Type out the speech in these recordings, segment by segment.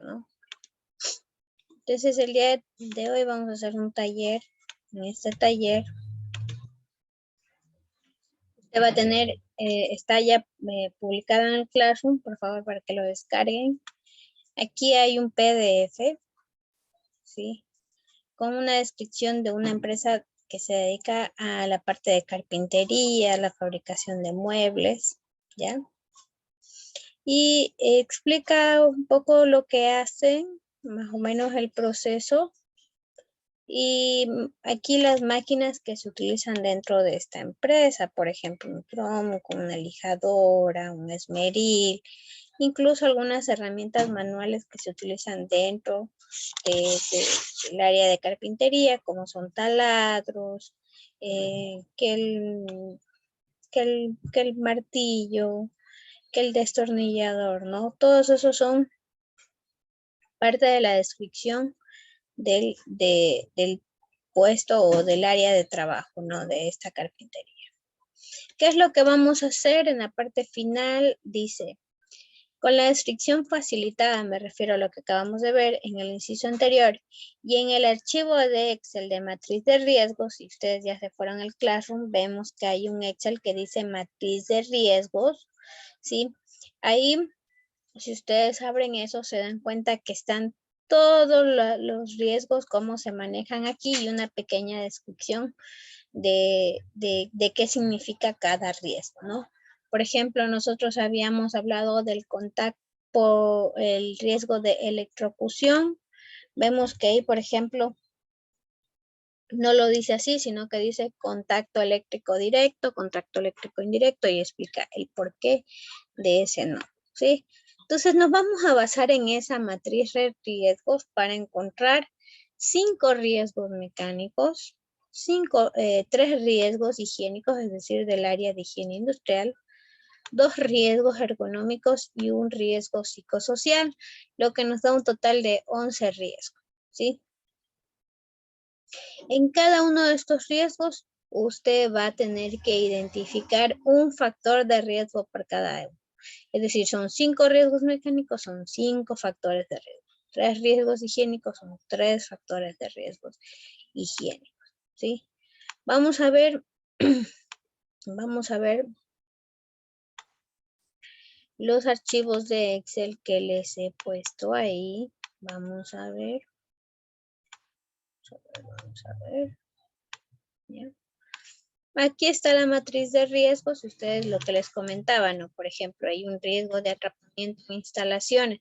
¿no? Entonces, el día de hoy vamos a hacer un taller. En este taller, usted va a tener, está ya publicado en el Classroom, por favor, para que lo descarguen. Aquí hay un PDF, ¿sí? Con una descripción de una empresa que se dedica a la parte de carpintería, la fabricación de muebles, ¿ya? Y explica un poco lo que hacen, más o menos el proceso. Y aquí las máquinas que se utilizan dentro de esta empresa, por ejemplo, un cromo con una lijadora, un esmeril, incluso algunas herramientas manuales que se utilizan dentro del área de carpintería, como son taladros, que el martillo, que el destornillador, ¿no? Todos esos son parte de la descripción del puesto o del área de trabajo, ¿no? De esta carpintería. ¿Qué es lo que vamos a hacer en la parte final? Dice, con la descripción facilitada, me refiero a lo que acabamos de ver en el inciso anterior, y en el archivo de Excel de matriz de riesgos, si ustedes ya se fueron al Classroom, vemos que hay un Excel que dice matriz de riesgos, ¿sí? Ahí, si ustedes abren eso, se dan cuenta que están todos los riesgos, cómo se manejan aquí, y una pequeña descripción de qué significa cada riesgo, ¿no? Por ejemplo, nosotros habíamos hablado del contacto, el riesgo de electrocución. Vemos que ahí, por ejemplo, no lo dice así, sino que dice contacto eléctrico directo, contacto eléctrico indirecto, y explica el porqué de ese no, ¿sí? Entonces nos vamos a basar en esa matriz de riesgos para encontrar 5 riesgos mecánicos, 3 riesgos higiénicos, es decir, del área de higiene industrial, 2 riesgos ergonómicos y un riesgo psicosocial, lo que nos da un total de 11 riesgos, ¿sí? En cada uno de estos riesgos, usted va a tener que identificar un factor de riesgo por cada uno. Es decir, son 5 riesgos mecánicos, son 5 factores de riesgo. 3 riesgos higiénicos, son 3 factores de riesgos higiénicos, ¿sí? Vamos a ver los archivos de Excel que les he puesto ahí. Vamos a ver. ¿Ya? Aquí está la matriz de riesgos, ustedes lo que les comentaba, ¿no? Por ejemplo, hay un riesgo de atrapamiento en instalaciones,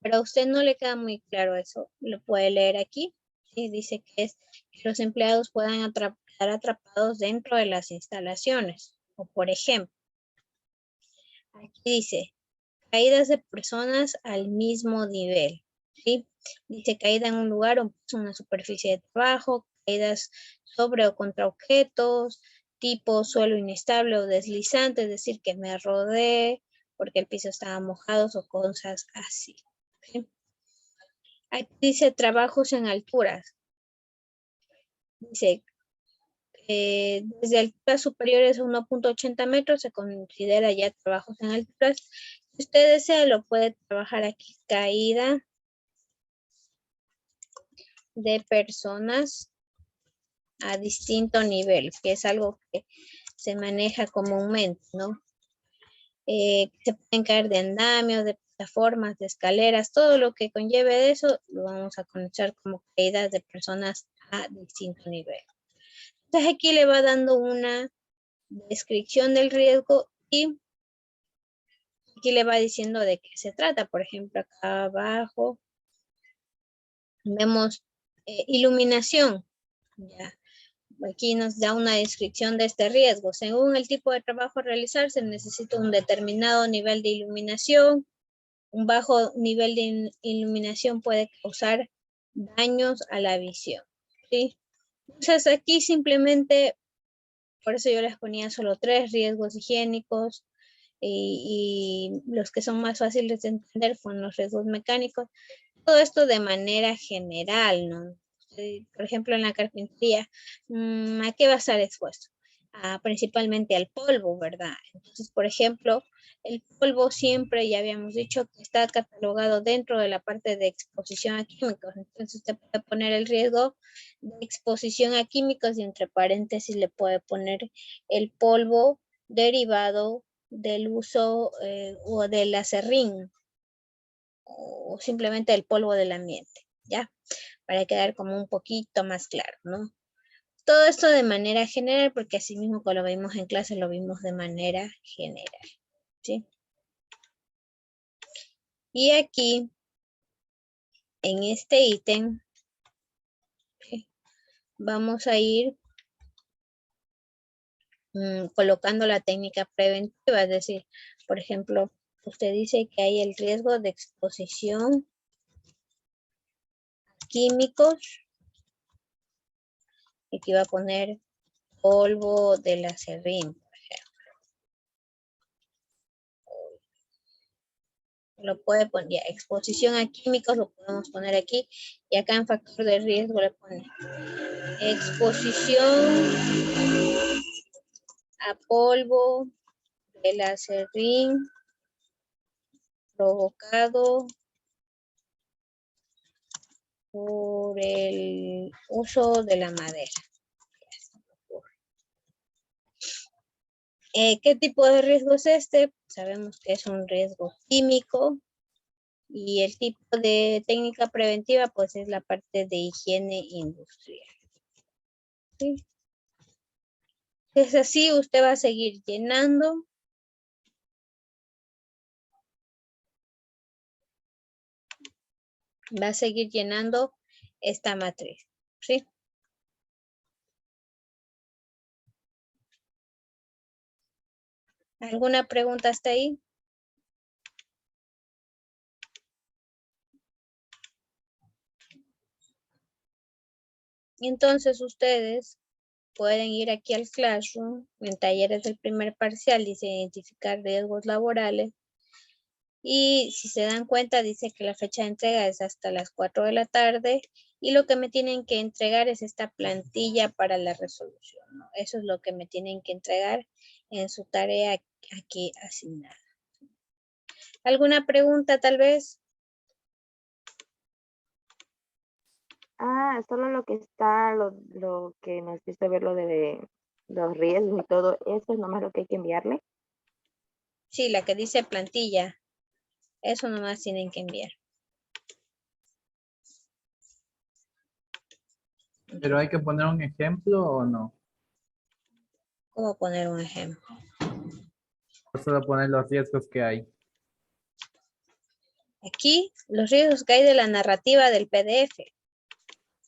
pero a usted no le queda muy claro eso. Lo puede leer aquí. ¿Sí? Dice que es que los empleados puedan quedar atrapados dentro de las instalaciones. O por ejemplo, aquí dice, caídas de personas al mismo nivel, ¿sí? Dice caída en un lugar o una superficie de trabajo, caídas sobre o contra objetos, tipo suelo inestable o deslizante, es decir, que me rodé porque el piso estaba mojado o cosas así, ¿sí? Aquí dice trabajos en alturas. Dice, desde alturas superiores a 1.80 metros se considera ya trabajos en alturas. Si usted desea, lo puede trabajar aquí. Caída de personas a distinto nivel, que es algo que se maneja comúnmente, ¿no? Se pueden caer de andamios, de plataformas, de escaleras, todo lo que conlleve de eso, lo vamos a conocer como caídas de personas a distinto nivel. Entonces aquí le va dando una descripción del riesgo y aquí le va diciendo de qué se trata. Por ejemplo, acá abajo vemos iluminación. Ya. Aquí nos da una descripción de este riesgo. Según el tipo de trabajo a realizar, se necesita un determinado nivel de iluminación. Un bajo nivel de iluminación puede causar daños a la visión, ¿sí? Entonces aquí simplemente, por eso yo les ponía solo 3 riesgos higiénicos y los que son más fáciles de entender fueron los riesgos mecánicos. Todo esto de manera general, ¿no? Por ejemplo, en la carpintería, ¿a qué va a estar expuesto? Principalmente al polvo, ¿verdad? Entonces, por ejemplo, El polvo siempre, ya habíamos dicho, que está catalogado dentro de la parte de exposición a químicos. Entonces usted puede poner el riesgo de exposición a químicos y entre paréntesis le puede poner el polvo derivado del uso o del acerrín o simplemente el polvo del ambiente, ¿ya? Para quedar como un poquito más claro, ¿no? Todo esto de manera general, porque así mismo cuando lo vimos en clase, lo vimos de manera general, ¿sí? Y aquí, en este ítem, vamos a ir colocando la técnica preventiva, es decir, por ejemplo, usted dice que hay el riesgo de exposición a químicos, y aquí va a poner polvo del acerrín. Lo puede poner, ya, exposición a químicos lo podemos poner aquí, y acá en factor de riesgo le pone exposición a polvo del acerrín provocado por el uso de la madera. ¿Qué tipo de riesgo es este? Sabemos que es un riesgo químico, y el tipo de técnica preventiva pues es la parte de higiene industrial. ¿Sí? Es así, usted va a seguir llenando. Va a seguir llenando esta matriz, ¿sí? ¿Alguna pregunta hasta ahí? Entonces ustedes pueden ir aquí al Classroom, en talleres del primer parcial, dice identificar riesgos laborales. Y si se dan cuenta, dice que la fecha de entrega es hasta las 4 de la tarde. Y lo que me tienen que entregar es esta plantilla para la resolución, ¿no? Eso es lo que me tienen que entregar en su tarea aquí asignada. ¿Alguna pregunta tal vez? Solo lo que está, lo que nos dice ver lo de los riesgos y todo, eso es nomás lo que hay que enviarle. Sí, la que dice plantilla. Eso nomás tienen que enviar. ¿Pero hay que poner un ejemplo o no? ¿Cómo poner un ejemplo? O solo poner los riesgos que hay. Aquí, los riesgos que hay de la narrativa del PDF.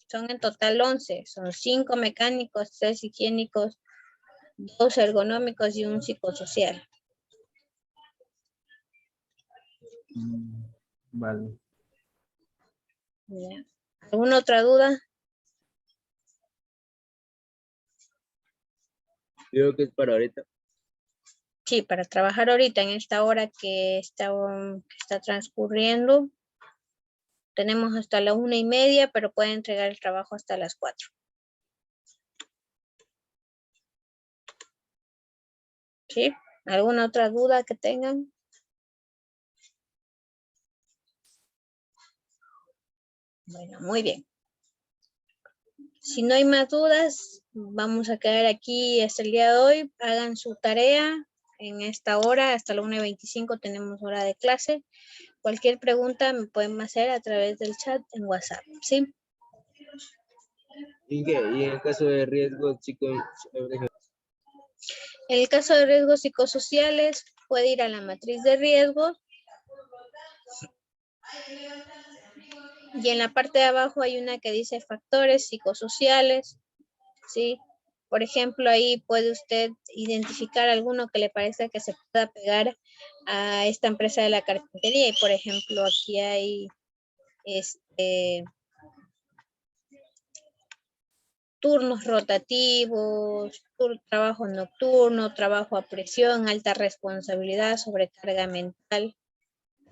Son en total 11. Son 5 mecánicos, 3 higiénicos, 2 ergonómicos y un psicosocial. Vale. ¿Ya? ¿Alguna otra duda? Creo que es para ahorita. Sí, para trabajar ahorita en esta hora que está transcurriendo. Tenemos hasta la 1:30, pero pueden entregar el trabajo hasta las 4. ¿Sí? ¿Alguna otra duda que tengan? Bueno, muy bien. Si no hay más dudas, vamos a quedar aquí hasta el día de hoy. Hagan su tarea en esta hora, hasta la 1:25 tenemos hora de clase. Cualquier pregunta me pueden hacer a través del chat en WhatsApp, ¿sí? Y en el caso de riesgo, chicos, En el caso de riesgos psicosociales, puede ir a la matriz de riesgos. Y en la parte de abajo hay una que dice factores psicosociales, ¿sí? Por ejemplo, ahí puede usted identificar alguno que le parezca que se pueda pegar a esta empresa de la carpintería. Y por ejemplo, aquí hay turnos rotativos, trabajo nocturno, trabajo a presión, alta responsabilidad, sobrecarga mental,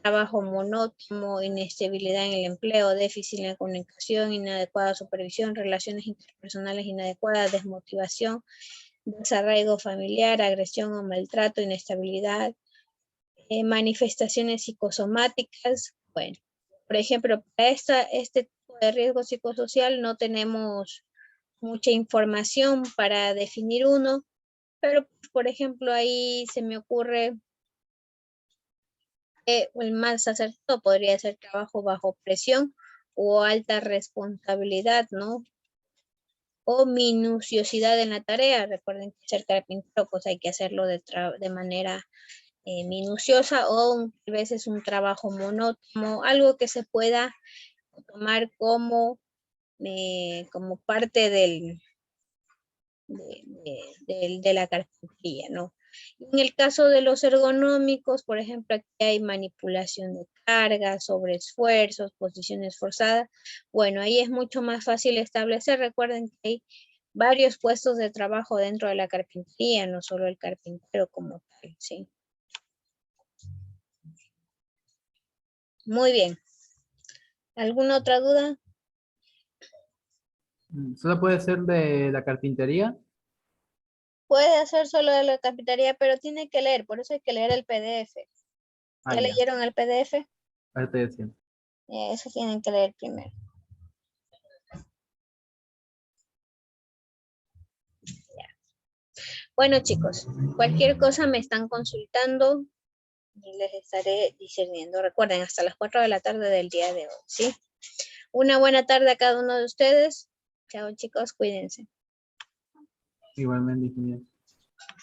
trabajo monótono, inestabilidad en el empleo, déficit en la comunicación, inadecuada supervisión, relaciones interpersonales inadecuadas, desmotivación, desarraigo familiar, agresión o maltrato, inestabilidad, manifestaciones psicosomáticas. Bueno, por ejemplo, para este tipo de riesgo psicosocial no tenemos mucha información para definir uno, pero por ejemplo ahí se me ocurre que el más acertado podría ser trabajo bajo presión o alta responsabilidad, ¿no? O minuciosidad en la tarea. Recuerden que ser carpintero pues hay que hacerlo de manera minuciosa, o a veces un trabajo monótono, algo que se pueda tomar como parte de la carpintería, ¿no? En el caso de los ergonómicos, por ejemplo, aquí hay manipulación de cargas, sobreesfuerzos, posiciones forzadas. Bueno, ahí es mucho más fácil establecer. Recuerden que hay varios puestos de trabajo dentro de la carpintería, no solo el carpintero como tal, ¿sí? Muy bien. ¿Alguna otra duda? ¿Solo puede ser de la carpintería? Puede hacer solo de la carpintería, pero tiene que leer, por eso hay que leer el PDF. Ah, ¿Ya ya. leyeron el PDF? Ahí estoy diciendo. Eso tienen que leer primero. Bueno, chicos, cualquier cosa me están consultando y les estaré discerniendo. Recuerden, hasta las 4 de la tarde del día de hoy, ¿sí? Una buena tarde a cada uno de ustedes. Chao, chicos, cuídense. Igualmente, ingeniero.